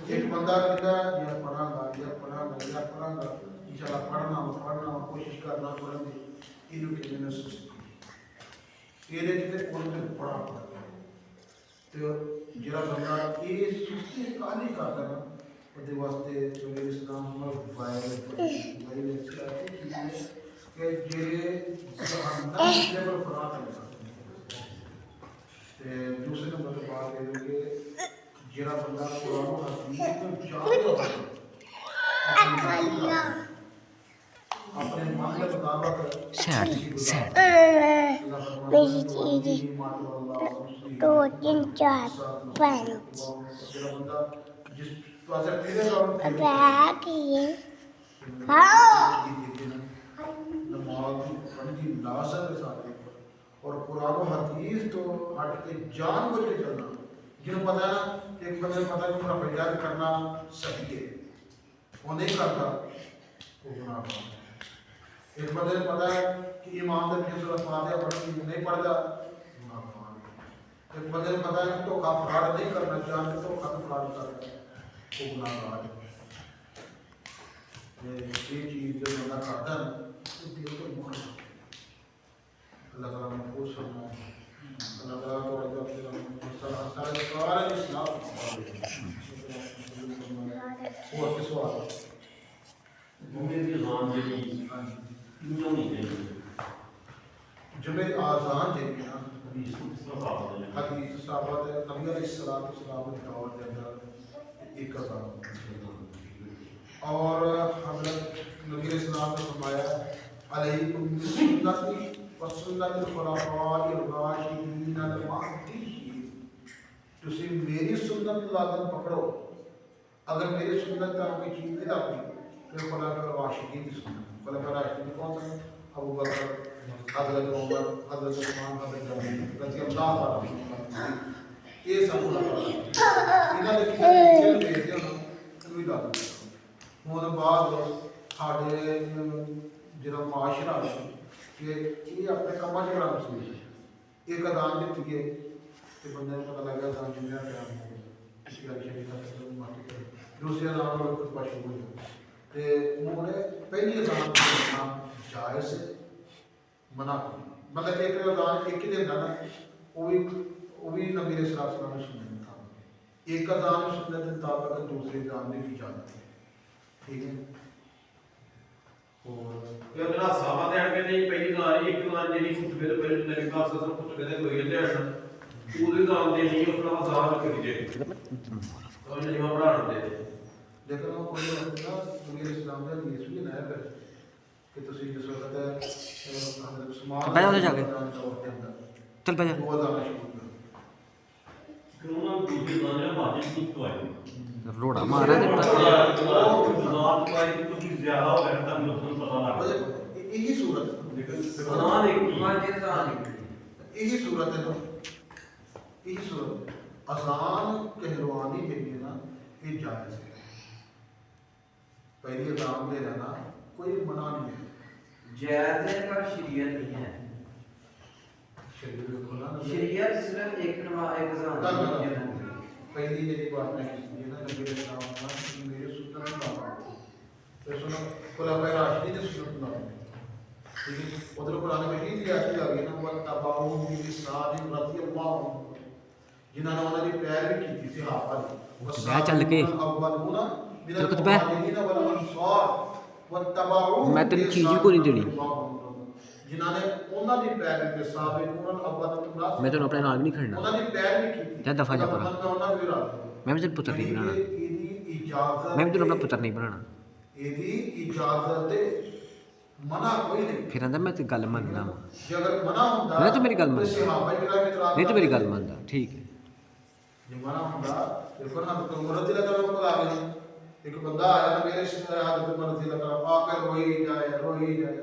एक बंदा कहता यार पढ़ांगा यार पढ़ांगा यार पढ़ांगा इंशाल्लाह पढ़ना कोशिश करना पढ़न दी इन्हों कहते हैं सुस्ती ये ते उन्होंने पढ़ा तो जरा बंदा ये सुस्ती काली करता ना ਉਹਦੇ ਵਾਸਤੇ ਮੇਰੇ ਇਸਲਾਮ ਨਾਲ ਵਾਇਰਲ ऐसी आती चीज़ है कि ਜਿਹੜੇ जहन्नम लेवल पर आ सकते दूसरे नंबर पर बात ये है कि जरा बंदा कुरान हदीस को जान अपने मन के मुताबिक मेरी चीज़ 2 3 4 5 जिस पासे फिरे और बैग ये हाँ नमाज की लाजम के साथ और कुरान और हदीस तो हट के जान बुझ के चलना जिन्हें पता है ना एक बंदे को पता है कि मेरा प्रचार करना सही है वो नहीं करता वो गुनाह है एक बंदे को पता है कि ईमान के पीछे सूरत फातिहा पढ़नी नहीं पढ़ता गुनाह है एक बंदे को पता है कि तो फ्रॉड नहीं करना चाहते तो फ्रॉड करना वो गुनाह है ये चीज़ जो बंदा करता है तो दिल को मोह अल्लाह ताला ने पूछ करना अल्लाह ताला को अल्लाह सारे सारे इस्लाम वो किस सवाल मुझे भी जान दे क्यों नहीं दे जो मेरी आज़ान दे ना हदीस साहब है नबी अलैहिस्सलाम के दौर के अंदर एक अज़ान और हज़रत नबी इस्लाम ने फरमाया अलैकुम बिसुन्नती व सुन्नतिल खुलफाइर राशिदीन अल महदीयीन तुसी मेरी सुन्नत लाज़िम पकड़ो अगर मेरी सुन्नत का कोई चीज़ नहीं लाती तो खुलफाइर राशिदीन की सुन्नत खुलफाइर राशिदीन कौन सा अबू बकर हज़रत उमर हज़रत उस्मान हज़रत अली रज़ी अल्लाह ताला ये सब खुलफाइर इन्हां दे किसी भेजते हो कोई लाती ਹੁਣ ਬਾਅਦ ਸਾਡੇ ਜਿਹੜਾ ਮਾਸ਼ਰਾ ਕਿ ਇਹ ਆਪਣੇ ਕੰਮਾਂ 'ਚ ਬੜਾ ਮਸੂਲ ਇੱਕ ਅਦਾਨ ਦਿੱਤੀ ਹੈ ਤੇ ਬੰਦੇ ਨੂੰ ਪਤਾ ਲੱਗਾ ਤਾਂ ਜਿੰਨਾ ਟਾਈਮ ਹੋ ਗਿਆ ਇਸ ਗੱਲ ਸ਼ਰੀਕ ਦਾ ਮਾਟੀ ਕਰ ਦੂਸਰੇ ਅਦਾਨ ਨਾਲ ਕੁਝ ਪਛੂ ਹੋ ਗਿਆ ਤੇ ਉਹਨੇ ਪਹਿਲੀ ਅਦਾਨ ਕਰਨਾ ਜਾਇਜ਼ ਮਨਾ ਮਤਲਬ ਇੱਕ ਅਦਾਨ ਇੱਕ ਹੀ ਦਿੰਦਾ ਨਾ ਉਹ ਵੀ ਨਬੀ ਦੇ ਸਲਾਮ ਨੂੰ ਸੁਣਨ ਦਾ ਇੱਕ ਅਦਾਨ ਸੁਣਨ ਦੇ ਮੁਤਾਬਕ ਦੂਸਰੇ ਅਦਾਨ ਦੀ ਇਜਾਜ਼ਤ ठीक है और ये जरा साहबा दे अड़के नहीं पहली गाल एक गाल जेडी खुतबे तो पहले नबी पाक सल्लल्लाहु अलैहि वसल्लम खुतबे दे कोई ले आसन पूरी गाल दे नहीं उसना आजाद कर दे और ये जमा पढ़ा दे लेकिन वो कोई ना नबी इस्लाम ने हदीस भी ना है कि ਤੁਸੀਂ ਜਿਸ ਵਕਤ ਹਜ਼ਰਤ ਉਸਮਾਨ बैठ जाओ जाके चल बैठ वो अजान शुरू क्यों ना दूसरी गाल में बात नहीं तो आई रोड़ा मारा देता ज़ात पाई तो भी ज़्यादा हो गया तब लोगों को पता लगा यही सूरत लेकिन अजान एक ही यही सूरत है ना यही सूरत अजान कहलवानी के लिए ना ये जायज़ है पहली अजान दे रहना कोई मना नहीं है जायज़ है पर शरीयत नहीं है शरीयत बिल्कुल ना शरीयत सिर्फ एक अजान पहली मेरी बात मैं की ना नबी इस्लाम का मेरे सुन्नत ना तो सुनो खुलाफाए राशिदीन ने सुन्नत ना ठीक है उधर कुरान में ही दिया आ गई ना वो तबाऊ भी सादिक रज़ी अल्लाह जिन्होंने उन्होंने पैर भी की थी सहाबा दी बैठ चल के अव्वलूना चल कुछ बैठ वल अंसार व तबाऊ मैं तेरी चीज़ ही को नहीं देनी जिन्होंने ਉਹਨਾਂ ਦੀ ਪੈਰਵੀ ਤੇ ਸਾਬਿਤ ਉਹਨਾਂ ਅਵਲ मैं तेन अपने नाल भी नहीं खड़ना ਉਹਨਾਂ ਦੀ ਪੈਰਵੀ ਕੀਤੀ जा दफा जा परा ਉਹਨਾਂ ਦੇ ਵਿਰਾਦ मैं भी तेरे पुत्र नहीं बनाना ਇਹਦੀ ਇਜਾਜ਼ਤ मैं भी तेन अपना पुत्र नहीं बनाना ਇਹਦੀ ਇਜਾਜ਼ਤ ਤੇ ਮਨਾ ਕੋਈ ਨਹੀਂ फिर आंदा मैं तेरी गल मनना वा ਜੇ ਅਗਰ ਮਨਾ ਹੁੰਦਾ नहीं तो मेरी गल मान ਸਹਾਬਾ ਕਿਰਾਮ ਇਤਰਾਜ਼ नहीं तो मेरी गल मानता ठीक है ਜੇ ਮਨਾ ਹੁੰਦਾ ਤੇ ਫਿਰ ਹਮ ਉਮਰ ਦੀ ਲਗਾ ਕੋਲ ਆ ਗਏ ਇੱਕ ਬੰਦਾ ਆਇਆ ਨਾ ਮੇਰੇ ਸਿਰ ਹੱਥ ਤੇ ਉਮਰ ਦੀ ਲਗਾ ਆ ਕੇ ਰੋਈ ਜਾਏ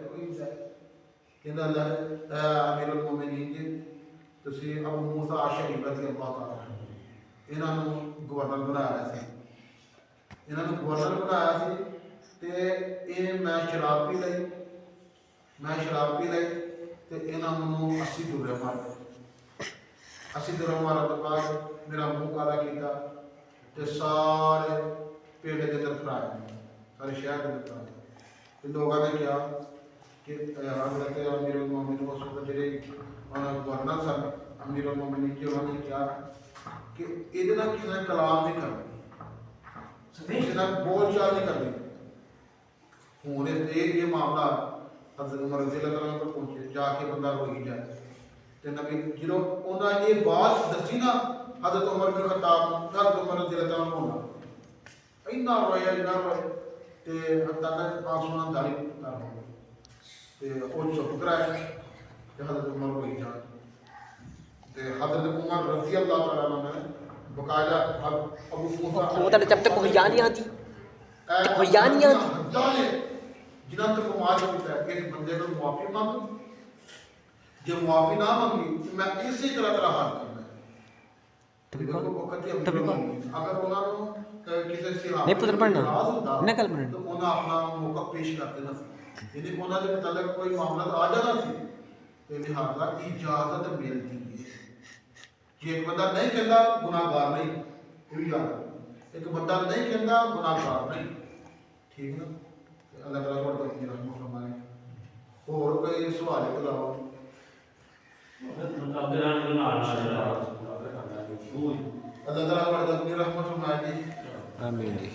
ਕਹਿੰਦਾ ਅੱਲਾਹ ਅਮੀਰੁਲ ਮੁਅਮਿਨੀਨ ਜੀ ਤੁਸੀਂ ਅਬੂ ਮੂਸਾ ਅਸ਼ਅਰੀ ਰਜ਼ੀ ਅੱਲਾਹ ਤਾਲਾ ਇਹਨਾਂ ਨੂੰ ਗਵਰਨਰ ਬਣਾਇਆ ਸੀ ਤੇ ਇਹ ਮੈਂ ਸ਼ਰਾਬ ਪੀ ਲਈ ਤੇ ਇਹਨਾਂ ਨੂੰ 80 ਦੁਰਹਮ ਮਾਰੇ 80 ਦੁਰਹਮ ਮਾਰਨ ਤੋਂ ਬਾਅਦ ਮੇਰਾ ਮੂੰਹ ਕਾਲਾ ਕੀਤਾ ਤੇ ਸਾਰੇ ਪਿੰਡ ਦੇ ਅੰਦਰ ਫਰਾਇਆ ਸਾਰੇ ਸ਼ਹਿਰ ਦੇ ਅੰਦਰ ਤੇ ਲੋਕਾਂ ਨੇ ਕਿਹਾ ਕਿ ਹਜ਼ਰਤ ਅਮੀਰ ਉਲ-ਮੋਮਿਨ ਉਸ ਵਕਤ ਜਿਹੜੇ ਗਵਰਨਰ ਸਨ ਅਮੀਰ ਉਲ-ਮੋਮਿਨ ਜੀ ਉਹਨਾਂ ਨੇ ਕਿਹਾ ਕਿ ਇਹਦੇ ਨਾਲ ਕਿਸੇ ਨੇ ਕਲਾਮ ਨਹੀਂ ਕਰਨੀ ਕਿਸੇ ਨਾਲ ਬੋਲ ਚਾਲ ਨਹੀਂ ਕਰਨੀ ਹੁਣ ਇਹ ਮਾਮਲਾ ਹਜ਼ਰਤ ਉਮਰ ਰਜ਼ੀ ਅੱਲਾਹ ਤਾਲਾ ਕੋਲ ਪਹੁੰਚੇ ਜਾ ਕੇ ਬੰਦਾ ਰੋਈ ਜਾਏ ਤੇ ਨਬੀ ਜਦੋਂ ਉਹਨਾਂ ਇਹ ਬਾਤ ਦੱਸੀ ਨਾ ਹਜ਼ਰਤ ਉਮਰ ਬਿਨ ਖਤਾਬ ਹਜ਼ਰਤ ਉਮਰ ਰਜ਼ੀ ਅੱਲਾਹ ਤਾਲਾ ਨੂੰ ਇੰਨਾ ਰੋਇਆ ਤੇ ਹੱਤਾ ਤੱਕ ਆਸਮਾਨ ਦਾੜੀ ਕਰ ਹੋ ਗਏ ਤੇ ਉਹ ਚੁੱਪ ਕਰਾਇਆ ਤੇ ਹਜ਼ਰਤ ਉਮਰ ਰੋਈ ਜਾਣ ਤੇ ਹਜ਼ਰਤ ਉਮਰ ਰਜ਼ੀ ਅੱਲਾਹ ਤਾਲਾ ਨੇ ਬਕਾਇਦਾ ਅਬੂ ਮੂਸਾ ਉਹ ਤਾਂ ਜਬ ਤੱਕ ਕੋਈ ਯਾਦ ਨਹੀਂ ਆती ਕੋਈ ਯਾਦ ਨਹੀਂ ਆती ਜਿਨ੍ਹਾਂ ਤੱਕ ਮਾਰ ਕੀਤਾ ਇਸ ਬੰਦੇ ਨੂੰ ਮੁਆਫੀ ਮੰਗ ਜੇ ਮੁਆਫੀ ਨਾ ਮੰਗੀ ਤੇ ਮੈਂ ਇਸੇ ਤਰ੍ਹਾਂ ਤੇਰਾ ਹਾਲ ਕਰਨਾ ਅਗਰ ਉਹਨਾਂ ਨੂੰ ਕਿਸੇ ਸਿਹਾਬ ਨਹੀਂ ਪੁੱਤਰ ਪੜ੍ਹਨਾ ਹੁੰਦਾ ਨਾ ਗੱਲ ਪੜ੍ਹਨਾ ਤਾਂ ਉਹਨਾਂ ਆਪਣਾ ਮੌਕਾ ਪੇਸ਼ ਕਰ ਦੇਣਾ ਸੀ ਇਹਨੇ ਉਹਨਾਂ ਦੇ ਮੁਤਲਕ ਕੋਈ ਮਾਮਲਾ ਆ ਜਾਣਾ ਸੀ ਤੇ ਲਿਹਾਜ਼ਾ ਇਜਾਜ਼ਤ ਮਿਲਦੀ ਹੈ ਜੇ ਇੱਕ ਬੰਦਾ ਨਹੀਂ ਕਹਿੰਦਾ ਗੁਨਾਹਗਾਰ ਨਹੀਂ ਇਹ ਵੀ ਯਾਦ ਰੱਖੋ ਇੱਕ ਬੰਦਾ ਨਹੀਂ ਕਹਿੰਦਾ ਗੁਨਾਹਗਾਰ ਨਹੀਂ ਠੀਕ ਨਾ ਅੱਲਾਹ ਤਾਲਾ ਤੁਹਾਡੇ ਤੇ ਰਹਿਮਤ ਫਰਮਾਏ ਹੋਰ ਕੋਈ ਸਵਾਲ ਹੈ ਬੁਲਾਓ ਅੱਲਾਹ ਤਾਲਾ ਤੁਹਾਡੇ ਤੇ ਰਹਿਮਤ ਫਰਮਾਏ ਜੀ ਆਮੀਨ ਜੀ